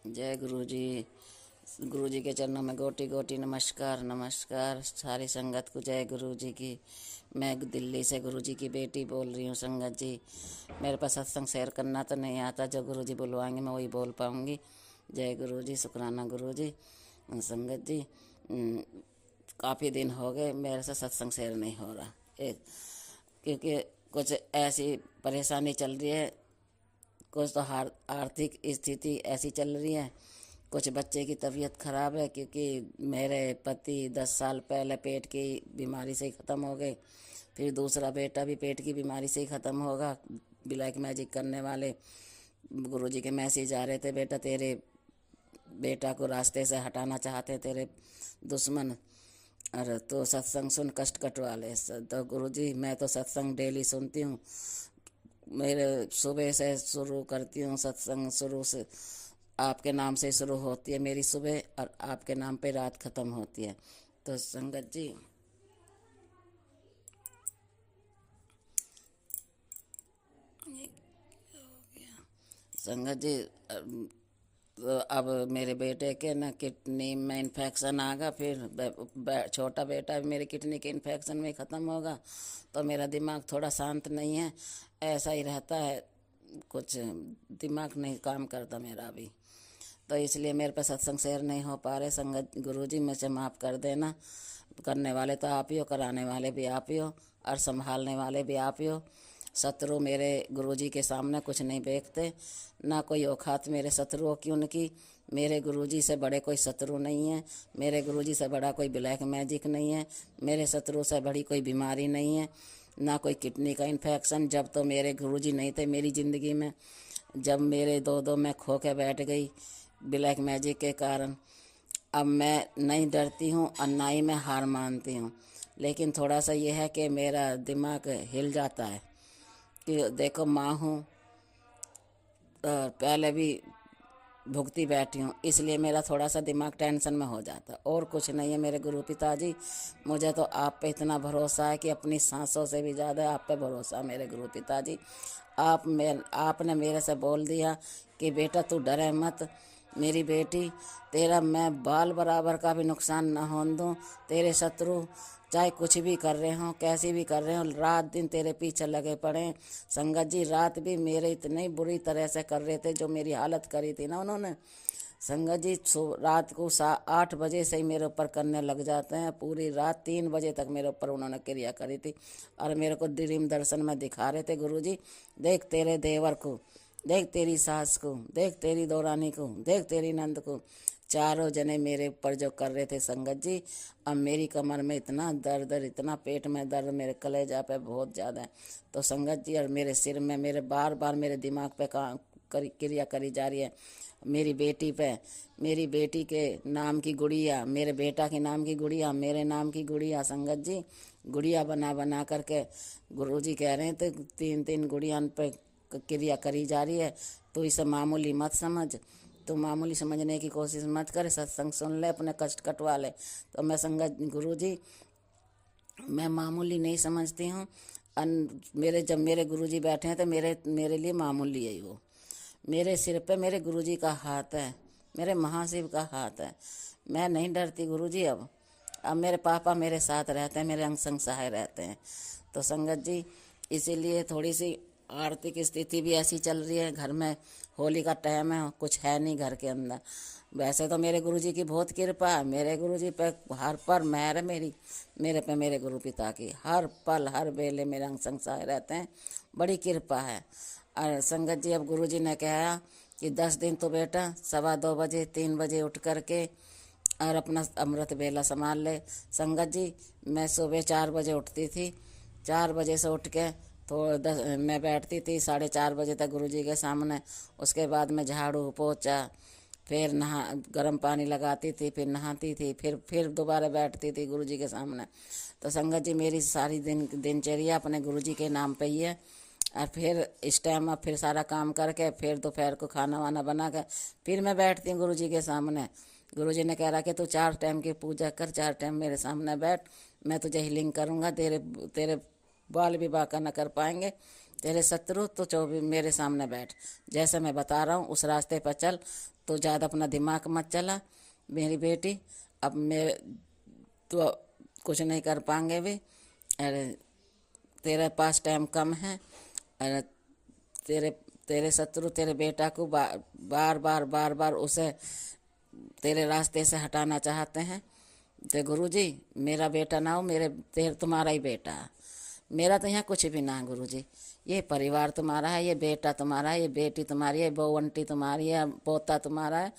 जय गुरु जी। गुरु जी के चरणों में गोटी गोटी नमस्कार नमस्कार। सारी संगत को जय गुरु जी की। मैं दिल्ली से गुरु जी की बेटी बोल रही हूँ। संगत जी, मेरे पास सत्संग शेयर करना तो नहीं आता, जो गुरु जी बुलवाएंगे मैं वही बोल पाऊँगी। जय गुरु जी, शुक्राना गुरु जी। संगत जी, काफ़ी दिन हो गए मेरे से सत्संग शेयर नहीं हो रहा, क्योंकि कुछ ऐसी परेशानी चल रही है। कुछ तो आर्थिक स्थिति ऐसी चल रही है, कुछ बच्चे की तबीयत ख़राब है, क्योंकि मेरे पति 10 साल पहले पेट की बीमारी से ही ख़त्म हो गए। फिर दूसरा बेटा भी पेट की बीमारी से ही ख़त्म होगा। ब्लैक मैजिक करने वाले गुरुजी के मैसेज आ रहे थे, बेटा तेरे बेटा को रास्ते से हटाना चाहते तेरे दुश्मन, और तो सत्संग सुन कष्ट कटवा ले। तो गुरुजी, मैं तो सत्संग डेली सुनती हूँ। मेरे सुबह से शुरू करती हूँ सत्संग, शुरू से आपके नाम से शुरू होती है मेरी सुबह, और आपके नाम पे रात ख़त्म होती है। तो संगत जी, संगत जी, तो अब मेरे बेटे के ना किडनी में इन्फेक्शन आ गया। फिर छोटा बेटा भी मेरी किडनी के इन्फेक्शन में ख़त्म होगा। तो मेरा दिमाग थोड़ा शांत नहीं है, ऐसा ही रहता है, कुछ दिमाग नहीं काम करता मेरा अभी। तो इसलिए मेरे पे सत्संग शेयर नहीं हो पा रहे। संगत गुरुजी, मुझे माफ़ कर देना। करने वाले तो आप ही हो, कराने वाले भी आप ही हो, और संभालने वाले भी आप ही हो। शत्रु मेरे गुरुजी के सामने कुछ नहीं देखते, ना कोई औकात मेरे शत्रुओं की उनकी। मेरे गुरुजी से बड़े कोई शत्रु नहीं है, मेरे गुरुजी से बड़ा कोई ब्लैक मैजिक नहीं है, मेरे शत्रु से बड़ी कोई बीमारी नहीं है, ना कोई किडनी का इन्फेक्शन। जब तो मेरे गुरुजी नहीं थे मेरी ज़िंदगी में, जब मेरे दो मैं खो के बैठ गई ब्लैक मैजिक के कारण, अब मैं नहीं डरती हूँ और ना ही मैं हार मानती हूँ। लेकिन थोड़ा सा ये है कि मेरा दिमाग हिल जाता है कि देखो माँ हूँ, और पहले भी भुगती बैठी हूँ, इसलिए मेरा थोड़ा सा दिमाग टेंशन में हो जाता है, और कुछ नहीं है। मेरे गुरु पिताजी, मुझे तो आप पे इतना भरोसा है कि अपनी सांसों से भी ज़्यादा आप पे भरोसा है मेरे गुरु पिताजी। आपने मेरे से बोल दिया कि बेटा तू डरे मत, मेरी बेटी, तेरा मैं बाल बराबर का भी नुकसान न होने दूँ। तेरे शत्रु चाहे कुछ भी कर रहे हों, कैसी भी कर रहे हों, रात दिन तेरे पीछे लगे पड़े। संगत जी, रात भी मेरे इतनी बुरी तरह से कर रहे थे, जो मेरी हालत करी थी ना उन्होंने। संगत जी, रात को 8 बजे से ही मेरे ऊपर करने लग जाते हैं, पूरी रात 3 बजे तक मेरे ऊपर उन्होंने क्रिया करी थी। और मेरे को ड्रीम दर्शन में दिखा रहे थे, गुरुजी देख तेरे देवर को, देख तेरी सास को, देख तेरी दौरानी को, देख तेरी नंद को। चारों जने मेरे ऊपर जो कर रहे थे संगत जी। अब मेरी कमर में इतना दर्द, इतना पेट में दर्द, मेरे कलेजा पे बहुत ज़्यादा है। तो संगत जी, और मेरे सिर में मेरे बार बार मेरे दिमाग पे क्रिया करी जा रही है। मेरी बेटी पे, मेरी बेटी के नाम की गुड़िया, मेरे बेटा के नाम की गुड़िया, मेरे नाम की गुड़िया, संगत जी गुड़िया बना बना करके गुरुजी कह रहे थे 3-3 गुड़िया पे क्रिया करी जा रही है। तो इसे मामूली मत समझ, तो मामूली समझने की कोशिश मत करे, सत्संग सुन ले, अपने कष्ट कटवा ले। तो मैं संगत गुरुजी, मैं मामूली नहीं समझती हूँ। जब मेरे गुरुजी बैठे हैं तो मेरे लिए मामूली है वो। मेरे सिर पे मेरे गुरुजी का हाथ है, मेरे महाशिव का हाथ है। मैं नहीं डरती गुरुजी। अब मेरे पापा मेरे साथ रहते हैं, मेरे अंग संग सहाय रहते हैं। तो संगत जी, इसीलिए थोड़ी सी आर्थिक स्थिति भी ऐसी चल रही है। घर में होली का टाइम है, कुछ है नहीं घर के अंदर। वैसे तो मेरे गुरुजी की बहुत कृपा है, मेरे गुरुजी पे हर पर मेहर है मेरे पे मेरे गुरु पिता की, हर पल हर वेले मेरे अंग संग सहाय रहते हैं, बड़ी कृपा है। और संगत जी, अब गुरुजी ने कहा कि 10 दिन तो बेटा 2:15 बजे 3 बजे उठ करके और अपना अमृत बेला संभाल ले। संगत जी, मैं सुबह 4 बजे उठती थी, 4 बजे से उठ के तो मैं बैठती थी 4:30 बजे तक गुरुजी के सामने। उसके बाद मैं झाड़ू पोछा, फिर गर्म पानी लगाती थी, फिर नहाती थी, फिर दोबारा बैठती थी गुरुजी के सामने। तो संगत जी, मेरी सारी दिनचर्या अपने गुरुजी के नाम पे ही है। और फिर इस टाइम अब फिर सारा काम करके फिर दोपहर को खाना वाना बना कर फिर मैं बैठती हूँ गुरुजी के सामने। गुरुजी ने कह रहा कि तू 4 टाइम की पूजा कर, 4 टाइम मेरे सामने बैठ, मैं तुझे हीलिंग करूँगा, तेरे बाल विवाह का न कर पाएंगे, तेरे शत्रु तो 24 मेरे सामने बैठ, जैसे मैं बता रहा हूँ उस रास्ते पर चल, तो ज़्यादा अपना दिमाग मत चला मेरी बेटी। अब मैं तो कुछ नहीं कर पाएंगे भी, अरे तेरे पास टाइम कम है। अरे तेरे तेरे शत्रु तेरे बेटा को बार बार उसे तेरे रास्ते से हटाना चाहते हैं। तो गुरुजी मेरा बेटा ना हो, तुम्हारा ही बेटा है। मेरा तो यहाँ कुछ भी ना है गुरुजी, ये परिवार तुम्हारा है, ये बेटा तुम्हारा है, ये बेटी तुम्हारी है, बहू आंटी तुम्हारी है, पोता तुम्हारा है।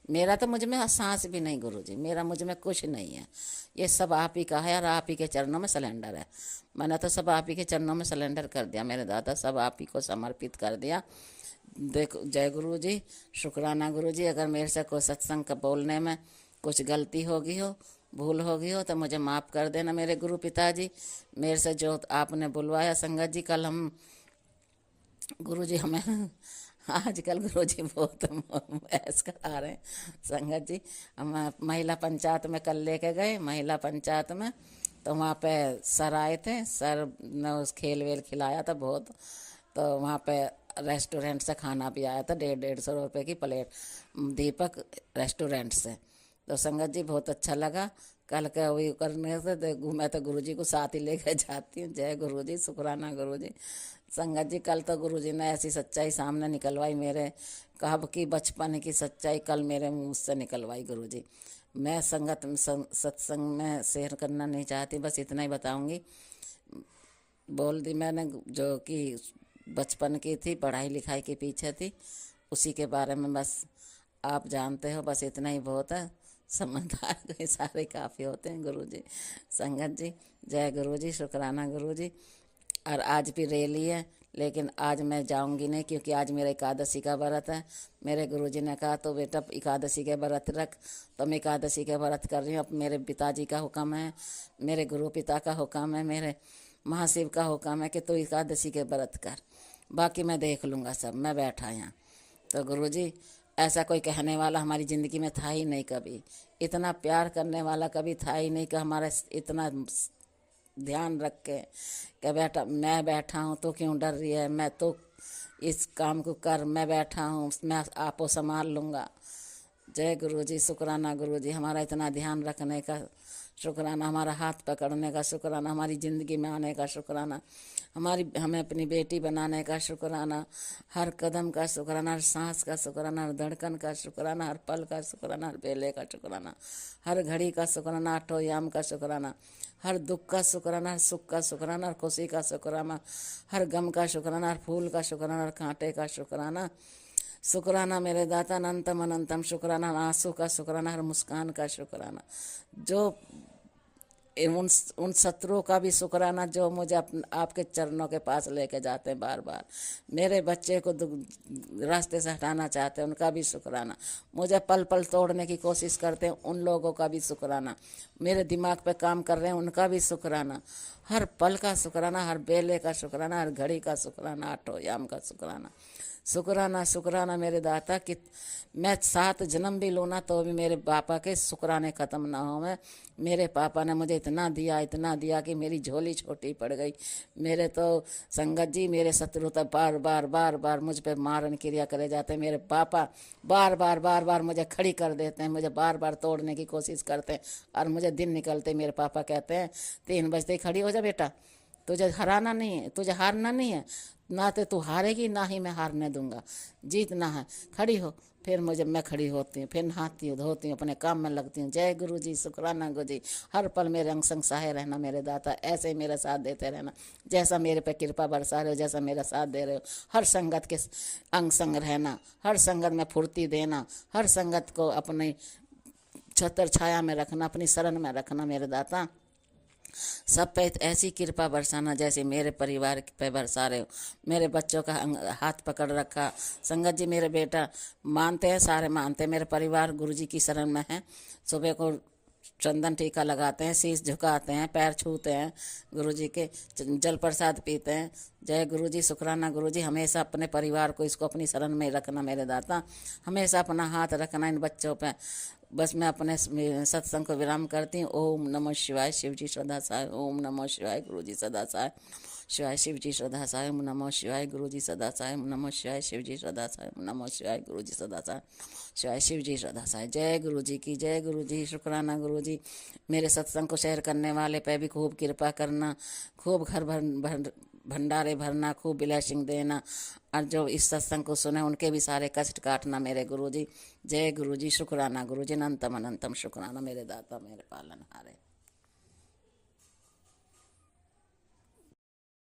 मेरा तो मुझ में सांस भी नहीं गुरुजी, मेरा मुझ में कुछ नहीं है। ये सब आप ही का है और आप ही के चरणों में सिलेंडर है। मैंने तो सब आप ही के चरणों में सिलेंडर कर दिया मेरे दादा, सब आप ही को समर्पित कर दिया। देखो जय गुरु जी, शुक्राना गुरु जी। अगर मेरे से कोई सत्संग का बोलने में कुछ गलती होगी हो, भूल होगी हो, तो मुझे माफ़ कर देना मेरे गुरु पिताजी। मेरे से जो आपने बुलवाया संगत जी, कल हम गुरु जी हमें आजकल गुरु जी बहुत ऐस करा रहे हैं संगत जी। हम महिला पंचायत में कल लेके गए, महिला पंचायत में, तो वहाँ पे सर आए थे, सर ने उस खेल वेल खिलाया था बहुत। तो वहाँ पे रेस्टोरेंट से खाना भी आया था, 150 रुपये की प्लेट, दीपक रेस्टोरेंट से। तो संगत जी बहुत अच्छा लगा। कल के वही करने से मैं तो गुरु जी को साथ ही लेकर जाती हूँ। जय गुरु जी, शुक्राना गुरु जी। संगत जी कल तो गुरु जी ने ऐसी सच्चाई सामने निकलवाई, मेरे कब की बचपन की सच्चाई कल मेरे मुँह से निकलवाई गुरु जी। मैं सत्संग में शेयर करना नहीं चाहती, बस इतना ही बताऊंगी। बोल दी मैंने जो कि बचपन की थी, पढ़ाई लिखाई के पीछे थी, उसी के बारे में बस आप जानते हो, बस इतना ही बहुत है। समझदार के सारे काफ़ी होते हैं गुरु जी। संगत जी जय गुरु जी, शुक्राना गुरु जी। और आज भी रैली है, लेकिन आज मैं जाऊंगी नहीं, क्योंकि आज मेरा एकादशी का व्रत है। मेरे गुरुजी ने कहा तो बेटा एकादशी के व्रत रख, तो मैं एकादशी के व्रत कर रही हूँ। अब मेरे पिताजी का हुक्म है, मेरे गुरु पिता का हुक्म है, मेरे महाशिव का हुक्म है कि तू एकादशी के व्रत कर, बाकी मैं देख लूँगा सब, मैं बैठा यहाँ। तो गुरुजी ऐसा कोई कहने वाला हमारी ज़िंदगी में था ही नहीं कभी, इतना प्यार करने वाला कभी था ही नहीं कि हमारा इतना ध्यान रख के कि बेटा मैं बैठा हूँ तो क्यों डर रही है, मैं तो इस काम को कर, मैं बैठा हूँ, मैं आपको संभाल लूँगा। जय गुरु जी, शुक्राना गुरु जी, हमारा इतना ध्यान रखने का शुक्राना, हमारा हाथ पकड़ने का शुक्राना, हमारी ज़िंदगी में आने का शुक्राना, हमें अपनी बेटी बनाने का शुक्राना, हर कदम का शुक्राना, हर सांस का शुक्राना, हर धड़कन का शुक्राना, हर पल का शुक्राना, हर बेले का शुक्राना, हर घड़ी का शुक्राना, आठों याम का शुक्राना, हर दुख का शुक्राना, हर सुख का शुक्राना, हर खुशी का शुक्राना, हर गम का शुक्राना, हर फूल का शुक्राना, हर कांटे का शुक्राना। शुक्राना मेरे दाता अनंतम अनंतम शुक्राना, आंसू का शुक्राना, हर मुस्कान का शुक्राना, जो उन शत्रुओं का भी शुक्राना जो मुझे आपके चरणों के पास लेके जाते हैं बार बार, मेरे बच्चे को रास्ते से हटाना चाहते हैं उनका भी शुक्राना, मुझे पल पल तोड़ने की कोशिश करते हैं उन लोगों का भी शुक्राना, मेरे दिमाग पे काम कर रहे हैं उनका भी शुक्राना, हर पल का शुक्राना, हर बेले का शुक्राना, हर घड़ी का शुक्राना, आठों याम का शुक्राना। शुक्राना शुक्राना मेरे दाता कि मैं 7 जन्म भी लूँ ना तो भी मेरे पापा के शुक्राने ख़त्म ना हो। मेरे पापा ने मुझे इतना दिया कि मेरी झोली छोटी पड़ गई। मेरे तो संगत जी मेरे शत्रु तो बार बार मुझ पे मारन क्रिया करे जाते हैं। मेरे पापा बार बार मुझे खड़ी कर देते हैं, मुझे बार बार तोड़ने की कोशिश करते हैं। और मुझे दिन निकलते मेरे पापा कहते हैं 3 बजते ही खड़ी हो जा बेटा, तुझे हराना नहीं है, तुझे हारना नहीं है, ना तो तू हारेगी ना ही मैं हारने दूंगा, जीतना है, खड़ी हो। फिर मैं खड़ी होती हूँ, फिर नहाती हूँ धोती हूँ, अपने काम में लगती हूँ। जय गुरु जी, शुक्राना गुरु जी, हर पल मेरे अंग संग सहाय रहना मेरे दाता, ऐसे ही मेरा साथ देते रहना, जैसा मेरे पे कृपा बरसा रहे हो, जैसा मेरा साथ दे रहे हो। हर संगत के अंग संग रहना, हर संगत में फुर्ती देना, हर संगत को अपनी छत्र छाया में रखना, अपनी शरण में रखना मेरे दाता। सब पे ऐसी कृपा बरसाना जैसे मेरे परिवार पे बरसा रहे हो। मेरे बच्चों का हाथ पकड़ रखा संगत जी, मेरे बेटा मानते हैं, सारे मानते हैं, मेरे परिवार गुरुजी की शरण में है। सुबह को चंदन टीका लगाते हैं, शीश झुकाते हैं, पैर छूते हैं गुरुजी के, जल प्रसाद पीते हैं, जय गुरु जी, शुक्राना गुरु जी। हमेशा अपने परिवार को इसको अपनी शरण में रखना मेरे दाता, हमेशा अपना हाथ रखना इन बच्चों पे। बस मैं अपने सत्संग को विराम करती हूँ। ओम नमः शिवाय, शिव जी सदा साय। ओम नमः शिवाय, गुरु जी सदा साय। शिवाय शिव जी सदा साय। ओम नमः शिवाय, गुरु जी सदा साय। ओम नमः शिवाय, शिव जी सदा साय। ओम नमः शिवाय, गुरु जी सदा साय। शिवाय शिव जी सदा साय। जय गुरु जी की, जय गुरु जी, शुक्राना गुरु जी। मेरे सत्संग को शेयर करने वाले पे भी खूब कृपा करना, खूब घर भंडारे भरना, खूब ब्लेसिंग देना, और जो इस सत्संग को सुने उनके भी सारे कष्ट काटना मेरे गुरु जी। जय गुरु जी, शुक्राना गुरु जी, अनंतम अनंतम शुक्राना मेरे दाता, मेरे पालनहारे।